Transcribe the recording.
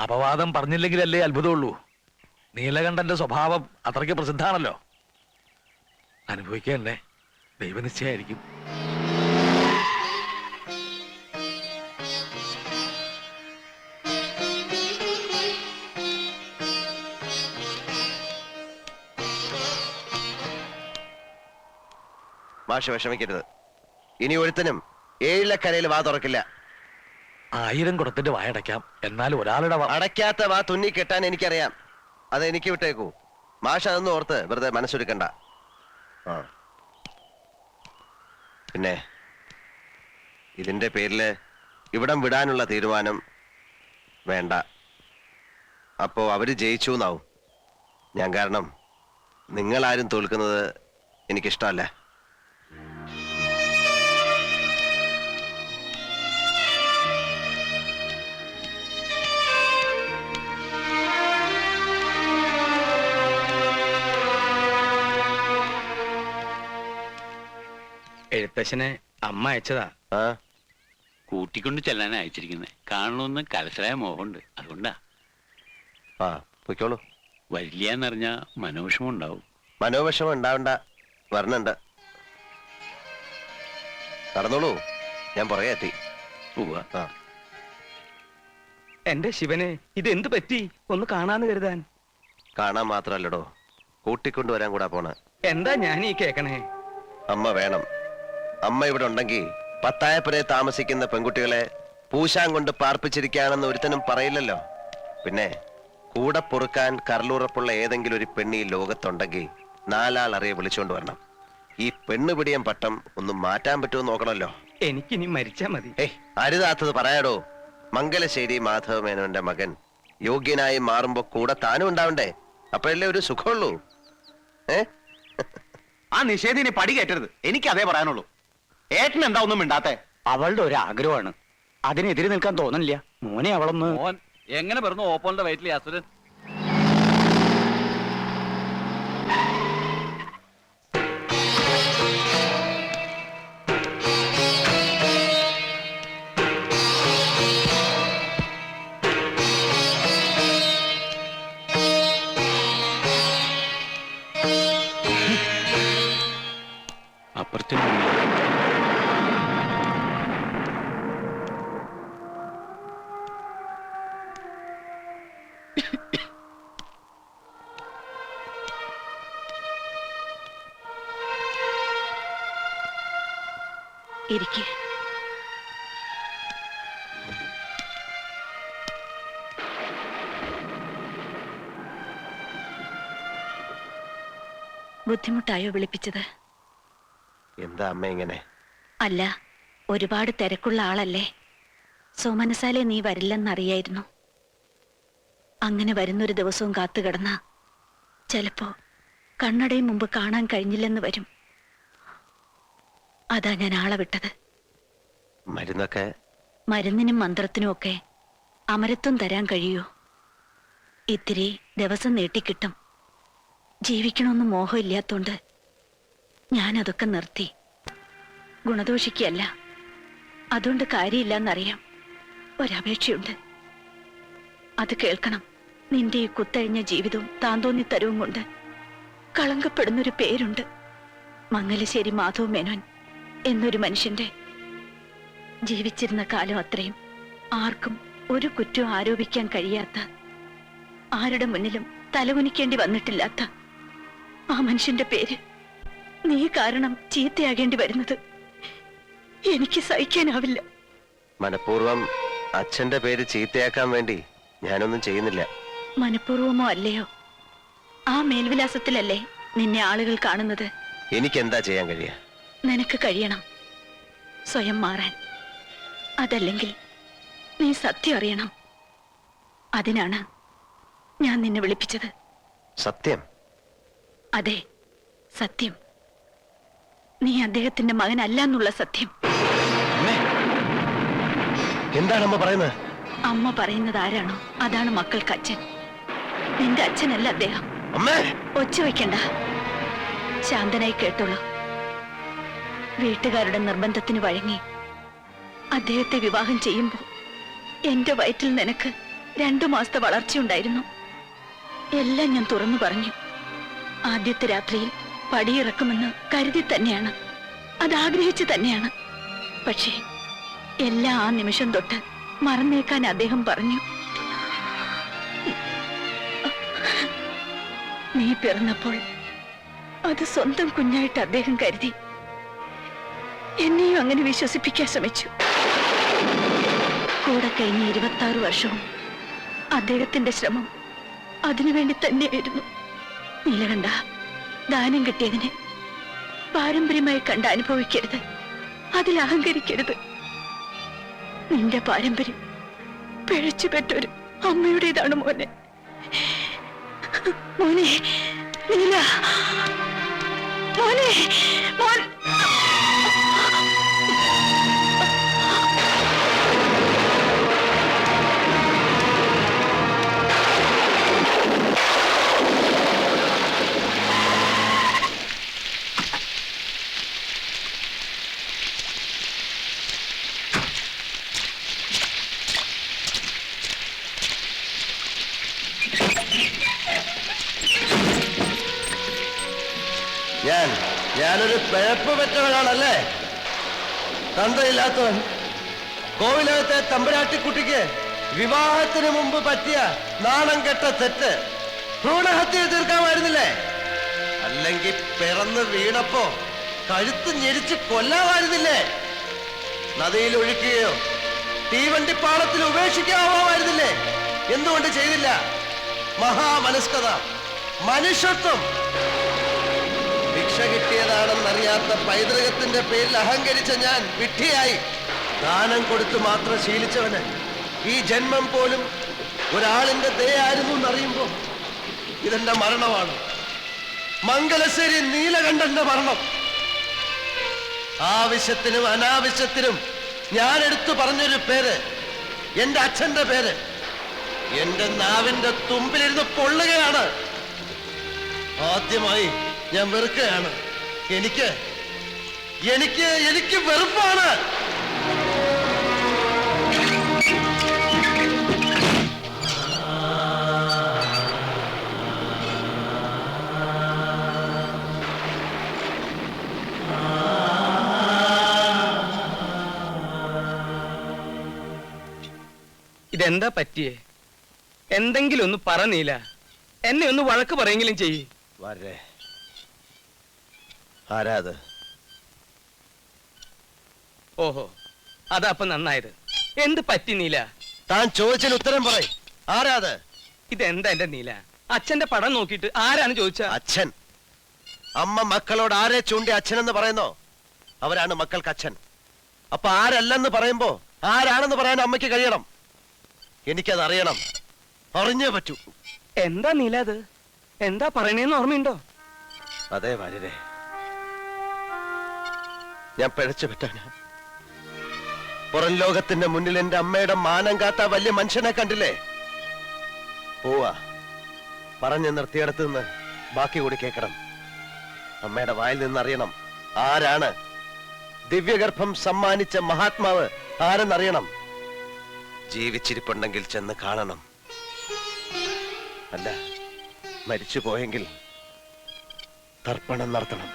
അപവാദം പറഞ്ഞില്ലെങ്കിലല്ലേ അത്ഭുതമുള്ളൂ. നീലകണ്ഠന്റെ സ്വഭാവം അത്രയ്ക്ക് പ്രസിദ്ധാണല്ലോ. അനുഭവിക്കണ്ടേ, ദൈവനിശ്ചയായിരിക്കും. മാഷ് വിഷമിക്കരുത്. ഇനി ഒരുത്തനും ഏഴിലക്കരയിൽ വാ തുറക്കില്ല. 1000 കുടത്തിന്റെ വായടയ്ക്കാം, എന്നാൽ ഒരാളുടെ അടയ്ക്കാത്ത വാ തുന്നി കെട്ടാൻ എനിക്കറിയാം. അത് എനിക്ക് വിട്ടേക്കൂ. മാഷ് അതൊന്നും ഓർത്ത് വെറുതെ മനസ്സൊരുക്കണ്ട. പിന്നെ ഇതിന്റെ പേരില് ഇവിടം വിടാനുള്ള തീരുമാനം വേണ്ട. അപ്പോ അവര് ജയിച്ചു എന്നാവും. ഞാൻ കാരണം നിങ്ങളാരും തോൽക്കുന്നത് എനിക്കിഷ്ടമല്ല. എഴുത്തച്ഛനെ അമ്മ അയച്ചതാ. കൂട്ടിക്കൊണ്ട് ചെല്ലാനാ അയച്ചിരിക്കുന്നത്. കാണണമെന്ന് കലശലായ മോഹമുണ്ട്, അതുകൊണ്ടാ. പൊയ്ക്കോളൂ. വരില്ലാന്നറിഞ്ഞ മനോവിഷമം ഉണ്ടാവും. മനോവിഷമം ഉണ്ടാവണ്ട, വരണുണ്ട്. നടന്നോളൂ, ഞാൻ പുറകെ എത്തി. എന്റെ ശിവനെ, ഇതെന്ത് പറ്റി? ഒന്ന് കാണാന്ന് കരുതാൻ. കാണാൻ മാത്രല്ലടോ, കൂട്ടിക്കൊണ്ടുവരാൻ കൂടാ പോണ. എന്താ ഞാൻ ഈ കേക്കണേ? അമ്മ വേണം. അമ്മ ഇവിടെ ഉണ്ടെങ്കിൽ പത്തായപ്പുരെ താമസിക്കുന്ന പെൺകുട്ടികളെ പൂശാൻ കൊണ്ട് പാർപ്പിച്ചിരിക്കുകയാണെന്ന് ഒരുത്തനും പറയില്ലല്ലോ. പിന്നെ കൂടെ പൊറുക്കാൻ കരളുറപ്പുള്ള ഏതെങ്കിലും ഒരു പെണ്ണി ലോകത്തുണ്ടെങ്കിൽ 4 ആൾ അറിയെ വിളിച്ചുകൊണ്ട് വരണം. ഈ പെണ്ണുപിടിയൻ പട്ടം ഒന്നും മാറ്റാൻ പറ്റുമോ നോക്കണമല്ലോ. എനിക്കിനി മരിച്ചാ മതി. അരുതാത്തത് പറയാടോ. മംഗലശ്ശേരി മാധവമേനോന്റെ മകൻ യോഗ്യനായി മാറുമ്പോ കൂടെ താനും ഉണ്ടാവണ്ടേ? അപ്പോഴല്ലേ ഒരു സുഖമുള്ളൂ. ആ നിഷേധിനെ പടി കയറ്റരുത്. എനിക്ക് അതേ പറയാനുള്ളൂ. ഏട്ടൻ എന്താ ഒന്നും മിണ്ടാത്തെ? അവളുടെ ഒരു ആഗ്രഹമാണ്, അതിനെതിരെ നിൽക്കാൻ തോന്നില്ല. മോനെ അവളൊന്ന്. മോൻ എങ്ങനെ പറഞ്ഞു ഓപ്പോളിന്റെ വയറ്റിലെ അസുരൻ? അപ്പുറത്തെ ഇരിക്കെ. ബുദ്ധിമുട്ടായോ വിളിപ്പിച്ചത്? എന്താ അമ്മ ഇങ്ങനെ? അല്ല, ഒരുപാട് തിരക്കുള്ള ആളല്ലേ. സോമനസാലെ നീ വരില്ലെന്നറിയായിരുന്നു. അങ്ങനെ വരുന്നൊരു ദിവസവും കാത്തുകിടന്ന ചിലപ്പോ കണ്ണടയും മുമ്പ് കാണാൻ കഴിഞ്ഞില്ലെന്ന് വരും. അതാ ഞാൻ ആളെ വിട്ടത്. മരുന്നൊക്കെ? മരുന്നിനും മന്ത്രത്തിനും ഒക്കെ അമരത്വം തരാൻ കഴിയോ? ഇത്തിരി ദിവസം നീട്ടിക്കിട്ടും. ജീവിക്കണമെന്ന് മോഹമില്ലാത്തോണ്ട് ഞാനതൊക്കെ നിർത്തി. ഗുണദോഷിക്കല്ല, അതുകൊണ്ട് കാര്യമില്ലെന്നറിയാം. ഒരപേക്ഷയുണ്ട്, അത് കേൾക്കണം. നിന്റെ ഈ കുത്തഴിഞ്ഞ ജീവിതവും താന്തോന്നിത്തരവും കൊണ്ട് കളങ്കപ്പെടുന്നൊരു പേരുണ്ട്. മംഗലശ്ശേരി മാധവമേനോൻ എന്നൊരു മനുഷ്യന്റെ. ജീവിച്ചിരുന്ന കാലം അത്രയും ആർക്കും ഒരു കുറ്റവും ആരോപിക്കാൻ കഴിയാത്ത, ആരുടെ മുന്നിലും തലകുനിക്കേണ്ടി വന്നിട്ടില്ലാത്ത ആ മനുഷ്യന്റെ പേര് നീ കാരണം ചീത്തയാകേണ്ടി വരുന്നത് എനിക്ക് സഹിക്കാനാവില്ല. മനഃപൂർവ്വം അച്ഛന്റെ പേര് ചീത്തയാക്കാൻ വേണ്ടി ഞാനൊന്നും ചെയ്യുന്നില്ല. മനഃപൂർവമോ അല്ലയോ, ആ മേൽവിലാസത്തിലല്ലേ നിന്നെ ആളുകൾ കാണുന്നത്. എനിക്കെന്താ ചെയ്യാൻ കഴിയാ? നിനക്ക് കഴിയണം സ്വയം മാറാൻ. അതല്ലെങ്കിൽ നീ സത്യം അറിയണം. അതിനാണ് ഞാൻ നിന്നെ വിളിപ്പിച്ചത്. സത്യം? അതെ, സത്യം. നീ അദ്ദേഹത്തിന്റെ മകനല്ല എന്നുള്ള സത്യം. എന്താണ് അമ്മ പറയുന്നത്? അമ്മ പറയുന്നത് ആരാണോ അതാണ് മക്കൾക്ക് അച്ഛൻ. നിന്റെ അച്ഛനല്ല അദ്ദേഹം. ഒച്ച വയ്ക്കണ്ട, ശാന്തനായി കേട്ടോളൂ. വീട്ടുകാരുടെ നിർബന്ധത്തിന് വഴങ്ങി അദ്ദേഹത്തെ വിവാഹം ചെയ്യുമ്പോ എന്റെ വയറ്റിൽ നിനക്ക് 2 മാസത്തെ വളർച്ചയുണ്ടായിരുന്നു. എല്ലാം ഞാൻ തുറന്നു പറഞ്ഞു. ആദ്യത്തെ രാത്രിയിൽ പടിയിറക്കുമെന്ന് കരുതി തന്നെയാണ്, അതാഗ്രഹിച്ചു തന്നെയാണ്. പക്ഷേ എല്ലാം ആ നിമിഷം തൊട്ട് മറന്നേക്കാൻ അദ്ദേഹം പറഞ്ഞു. നീ പിറന്നപ്പോൾ അത് സ്വന്തം കുഞ്ഞായിട്ട് അദ്ദേഹം കരുതി. എന്നെയും അങ്ങനെ വിശ്വസിപ്പിക്കാൻ ശ്രമിച്ചു. കൂടെ കഴിഞ്ഞ 26 വർഷവും അദ്ദേഹത്തിന്റെ ശ്രമം അതിനുവേണ്ടി തന്നെയായിരുന്നു. നീലകണ്ഠ, ദാനം കിട്ടിയതിനെ പാരമ്പര്യമായി കണ്ട് അനുഭവിക്കരുത്, അതിൽ അഹങ്കരിക്കരുത്. നിന്റെ പാരമ്പര്യം പിഴച്ചുപെട്ടൊരു അമ്മയുടേതാണ് മോനെ. മോനെ നീല, മോനെ മോൻ. ഞാനൊരു പിഴപ്പ് പറ്റവനാണല്ലേ? തന്തയില്ലാത്തവൻ. കോവിലകത്തെ തമ്പുരാട്ടിക്കുട്ടിക്ക് വിവാഹത്തിന് മുമ്പ് പറ്റിയ നാണം കെട്ട തെറ്റ് ഭ്രൂണഹത്യ തീർക്കാമായിരുന്നില്ലേ? അല്ലെങ്കിൽ പിറന്ന് വീണപ്പോ കഴുത്ത് ഞെരിച്ച് കൊല്ലാമായിരുന്നില്ലേ? നദിയിൽ ഒഴുക്കുകയോ തീവണ്ടിപ്പാളത്തിൽ ഉപേക്ഷിക്കാമായിരുന്നില്ലേ? എന്തുകൊണ്ട് ചെയ്തില്ല? മഹാമനസ്കത, മനുഷ്യത്വം. ഭിക്ഷ കിട്ടിയതാണെന്നറിയാത്ത പൈതൃകത്തിന്റെ പേരിൽ അഹങ്കരിച്ച ഞാൻ വിഡ്ഢിയായി. ദാനം കൊടുത്തു മാത്രം ശീലിച്ചവന് ഈ ജന്മം പോലും ഒരാളിന്റെ ദയായിരുന്നു എന്നറിയുമ്പോ ഇതെന്റെ മരണമാണ്. മംഗലശ്ശേരി നീലകണ്ഠന്റെ മരണം. ആവശ്യത്തിനും അനാവശ്യത്തിനും ഞാൻ എടുത്തു പറഞ്ഞൊരു പേര്, എന്റെ അച്ഛന്റെ പേര്, എന്റെ നാവിന്റെ തുമ്പിലിരുന്ന് പൊള്ളുകയാണ്. ആദ്യമായി ഞാൻ വെറുക്കുകയാണ്. എനിക്ക് എനിക്ക് എനിക്ക് വെറുപ്പാണ്. ഇതെന്താ പറ്റിയേ? എന്തെങ്കിലും ഒന്ന് പറഞ്ഞില്ല. എന്നെ ഒന്ന് വഴക്ക് പറയെങ്കിലും ചെയ്യ്. വരേ. ആരാത്? ഓഹോ, അതപ്പൊ നന്നായത്. എന്ത് പറ്റി നീല? താൻ ചോദിച്ചതിന് ഉത്തരം പറയും. ആരാത്? ഇതെന്താ എന്റെ നീല? അച്ഛന്റെ പടം നോക്കിയിട്ട് ആരാണ് ചോദിച്ച? അച്ഛൻ. അമ്മ മക്കളോട് ആരെ ചൂണ്ടി അച്ഛനെന്ന് പറയുന്നോ അവരാണ് മക്കൾക്ക് അച്ഛൻ. അപ്പൊ ആരല്ലെന്ന് പറയുമ്പോ ആരാണെന്ന് പറയാൻ അമ്മയ്ക്ക് കഴിയണം. എനിക്കത് അറിയണം, അറിഞ്ഞേ പറ്റൂ. എന്താ നീല അത്? എന്താ പറയണേന്ന് ഓർമ്മയുണ്ടോ? അതെ വാര്യരെ, ഞാൻ പിഴച്ചു പറ്റാനാ. പുറം ലോകത്തിന്റെ മുന്നിൽ എന്റെ അമ്മയുടെ മാനം കാത്ത വലിയ മനുഷ്യനെ കണ്ടില്ലേ? പോവാ, പറഞ്ഞു നിർത്തിയിടത്ത് നിന്ന് ബാക്കി കൂടി കേൾക്കണം. അമ്മയുടെ വായിൽ നിന്നറിയണം ആരാണ്. ദിവ്യഗർഭം സമ്മാനിച്ച മഹാത്മാവ് ആരെന്നറിയണം. ജീവിച്ചിരിപ്പുണ്ടെങ്കിൽ ചെന്ന് കാണണം. അല്ല, മരിച്ചു പോയെങ്കിൽ തർപ്പണം നടത്തണം.